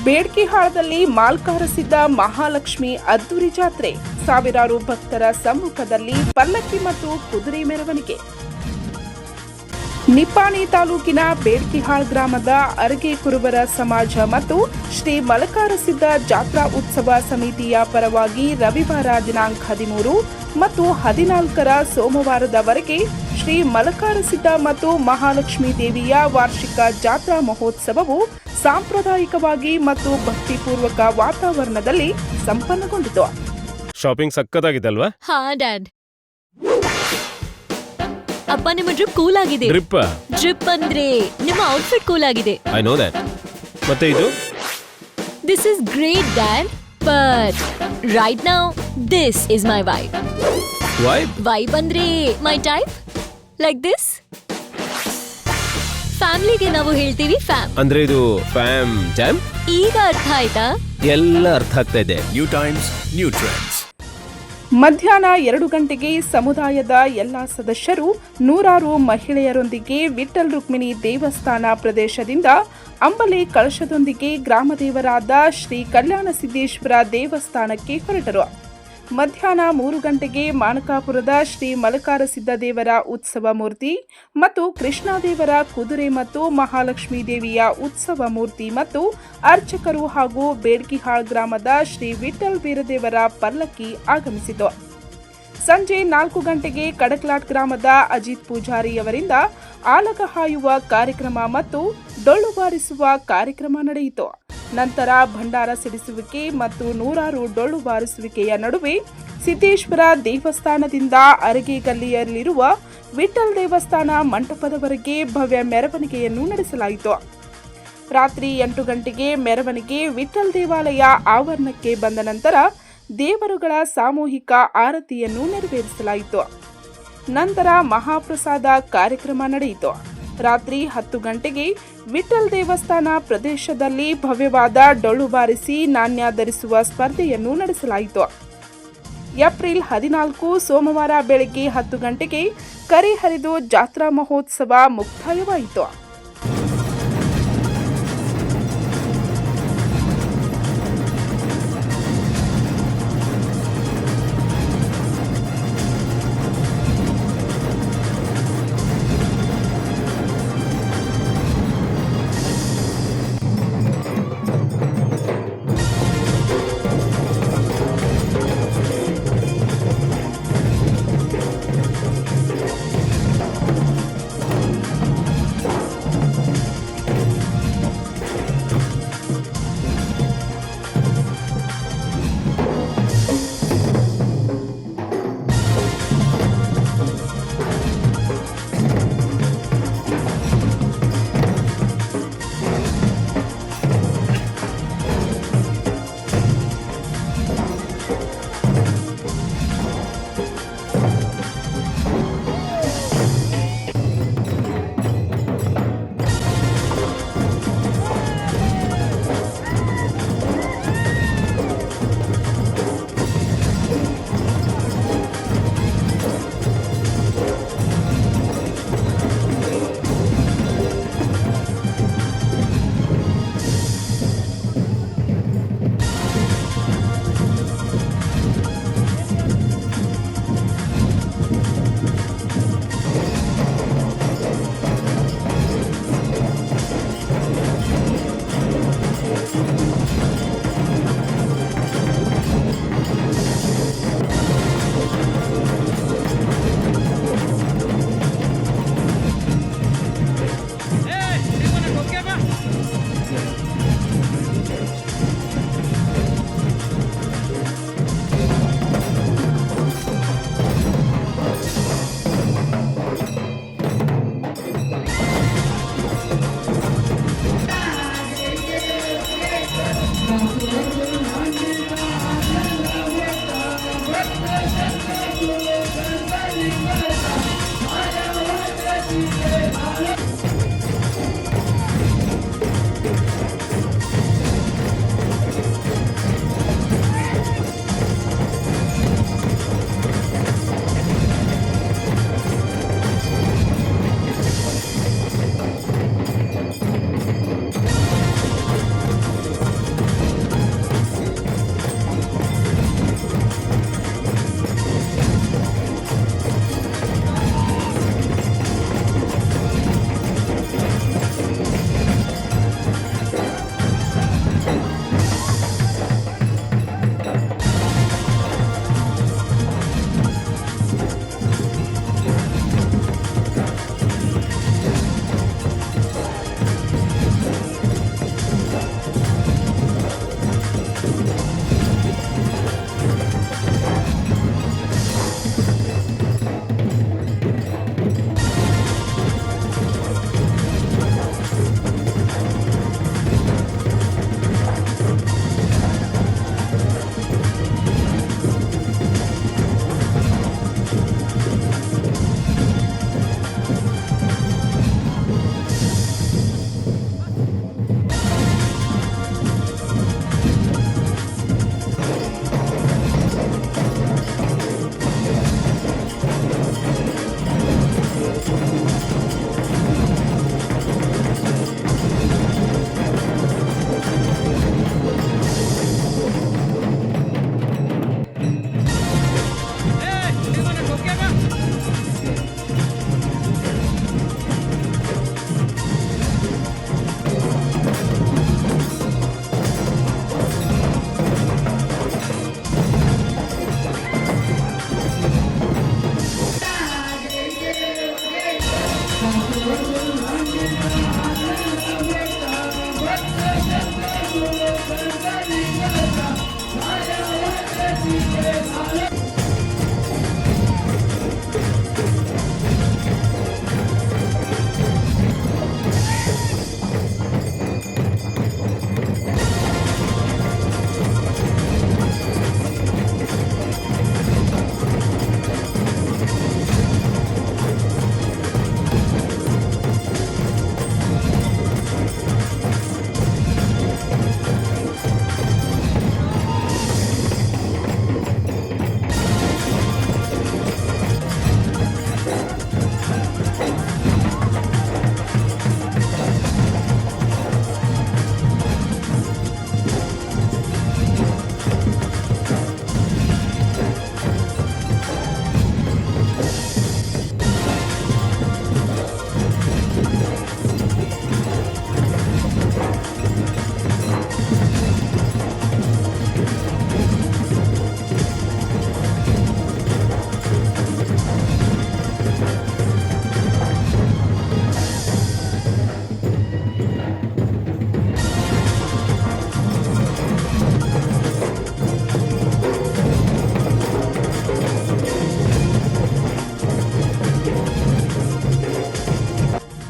ಬೇಡ್ಕಿಹಾಳದಲ್ಲಿ ಮಾಲ್ಕಾರಸಿದ್ದ ಮಹಾಲಕ್ಷ್ಮಿ ಅದ್ದೂರಿ ಜಾತ್ರೆ, ಸಾವಿರಾರು ಭಕ್ತರ ಸಮ್ಮುಖದಲ್ಲಿ ಪಲ್ಲಕ್ಕಿ ಮತ್ತು ಕುದುರೆ ಮೆರವಣಿಗೆ. ನಿಪ್ಪಾಣಿ ತಾಲೂಕಿನ ಬೇಡ್ಕಿಹಾಳ್ ಗ್ರಾಮದ ಅರಗೆ ಕುರುಬರ ಸಮಾಜ ಮತ್ತು ಶ್ರೀ ಮಲಕಾರಸಿದ್ದ ಜಾತ್ರಾ ಉತ್ಸವ ಸಮಿತಿಯ ಪರವಾಗಿ ರವಿವಾರ ದಿನಾಂಕ 13 ಮತ್ತು 14ರ ಸೋಮವಾರದವರೆಗೆ ಶ್ರೀ ಮಲಕಾರಸಿದ್ದ ಮತ್ತು ಮಹಾಲಕ್ಷ್ಮೀ ದೇವಿಯ ವಾರ್ಷಿಕ ಜಾತ್ರಾ ಮಹೋತ್ಸವವು ಸಾಂಪ್ರದಾಯಿಕವಾಗಿ ಮತ್ತು ಭಕ್ತಿಪೂರ್ವಕ ವಾತಾವರಣದಲ್ಲಿ ಸಂಪನ್ನಗೊಂಡಿತು. ಶಾಪಿಂಗ್ ಸಕ್ಕತ್ತಾಗಿತ್ತಲ್ವಾ? ಹಾ ಡ್ಯಾಡ್. ಅಪ್ಪ, ನಿಮ್ಮ ಡ್ರಿಪ್ ಕೂಲ್ ಆಗಿದೆ. ಡ್ರಿಪ್ ಅಂದ್ರೆ ನಿಮ್ಮ ಔಟ್ಫಿಟ್ ಕೂಲ್ ಆಗಿದೆ. I know that. ಮತ್ತೆ ಇದು this is great dad, but right now this is my vibe. Vibe ಅಂದ್ರೆ ಮೈ ಟೈಪ್, ಲೈಕ್ ದಿಸ್. ಫ್ಯಾಮಿಲಿಗೆ ನಾವು ಹೇಳ್ತೀವಿ ಫ್ಯಾಮ್ ಅಂದ್ರೆ ಇದು ಫ್ಯಾಮ್ ಜಾಮ್. ಈಗ ಅರ್ಥ ಆಯ್ತಾ? ಎಲ್ಲ ಅರ್ಥ ಆಗ್ತಾ ಇದೆ. New times, new trends. ಮಧ್ಯಾಹ್ನ 2 ಗಂಟೆಗೆ ಸಮುದಾಯದ ಎಲ್ಲ ಸದಸ್ಯರು ನೂರಾರು ಮಹಿಳೆಯರೊಂದಿಗೆ ವಿಠ್ಠಲ್ ರುಕ್ಮಿಣಿ ದೇವಸ್ಥಾನ ಪ್ರದೇಶದಿಂದ ಅಂಬಲಿ ಕಳಶದೊಂದಿಗೆ ಗ್ರಾಮದೇವರಾದ ಶ್ರೀ ಕಲ್ಯಾಣ ಸಿದ್ದೇಶ್ವರ ದೇವಸ್ಥಾನಕ್ಕೆ ಹೊರಟರು. ಮಧ್ಯಾಹ್ನ 3 ಗಂಟೆಗೆ ಮಾನಕಾಪುರದ ಶ್ರೀ ಮಲಕಾರಸಿದ್ದ ದೇವರ ಉತ್ಸವ ಮೂರ್ತಿ ಮತ್ತು ಕೃಷ್ಣದೇವರ ಕುದುರೆ ಮತ್ತು ಮಹಾಲಕ್ಷ್ಮೀ ದೇವಿಯ ಉತ್ಸವ ಮೂರ್ತಿ ಮತ್ತು ಅರ್ಚಕರು ಹಾಗೂ ಬೇಡ್ಕಿಹಾಳ್ ಗ್ರಾಮದ ಶ್ರೀ ವಿಠ್ಠಲ್ ಬೀರದೇವರ ಪಲ್ಲಕ್ಕಿ ಆಗಮಿಸಿತು. ಸಂಜೆ 4 ಗಂಟೆಗೆ ಕಡಕ್ಲಾಟ್ ಗ್ರಾಮದ ಅಜಿತ್ ಪೂಜಾರಿಯವರಿಂದ ಆಲಗ ಹಾಯುವ ಕಾರ್ಯಕ್ರಮ ಮತ್ತು ಡೊಳ್ಳು ಬಾರಿಸುವ ಕಾರ್ಯಕ್ರಮ ನಡೆಯಿತು. ನಂತರ ಭಂಡಾರ ಸಿಡಿಸುವಿಕೆ ಮತ್ತು ನೂರಾರು ಡೊಳ್ಳು ಬಾರಿಸುವಿಕೆಯ ನಡುವೆ ಸಿದ್ದೇಶ್ವರ ದೇವಸ್ಥಾನದಿಂದ ಅರಗೆ ಗಲ್ಲಿಯಲ್ಲಿರುವ ವಿಠ್ಠಲ್ ದೇವಸ್ಥಾನ ಮಂಟಪದವರೆಗೆ ಭವ್ಯ ಮೆರವಣಿಗೆಯನ್ನು ನಡೆಸಲಾಯಿತು. ರಾತ್ರಿ 8 ಗಂಟೆಗೆ ಮೆರವಣಿಗೆ ವಿಠ್ಠಲ್ ದೇವಾಲಯ ಆವರಣಕ್ಕೆ ಬಂದ ನಂತರ ದೇವರುಗಳ ಸಾಮೂಹಿಕ ಆರತಿಯನ್ನು ನೆರವೇರಿಸಲಾಯಿತು. ನಂತರ ಮಹಾಪ್ರಸಾದ ಕಾರ್ಯಕ್ರಮ ನಡೆಯಿತು. ರಾತ್ರಿ 10 ಗಂಟೆಗೆ ವಿಠ್ಠಲ್ ದೇವಸ್ಥಾನ ಪ್ರದೇಶದಲ್ಲಿ ಭವ್ಯವಾದ ಡೊಳ್ಳು ಬಾರಿಸಿ ನಾಣ್ಯ ಧರಿಸುವ ಸ್ಪರ್ಧೆಯನ್ನು ನಡೆಸಲಾಯಿತು. ಏಪ್ರಿಲ್ 14 ಸೋಮವಾರ ಬೆಳಗ್ಗೆ 10 ಗಂಟೆಗೆ ಕರೆ ಹರಿದು ಜಾತ್ರಾ ಮಹೋತ್ಸವ ಮುಕ್ತಾಯವಾಯಿತು.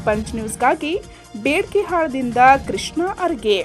ಪಂಚ್ ನ್ಯೂಸ್ಗಾಗಿ ಬೇಡ್ಕಿಹಾಳದಿಂದ ಕೃಷ್ಣ ಅರ್ಗೆ.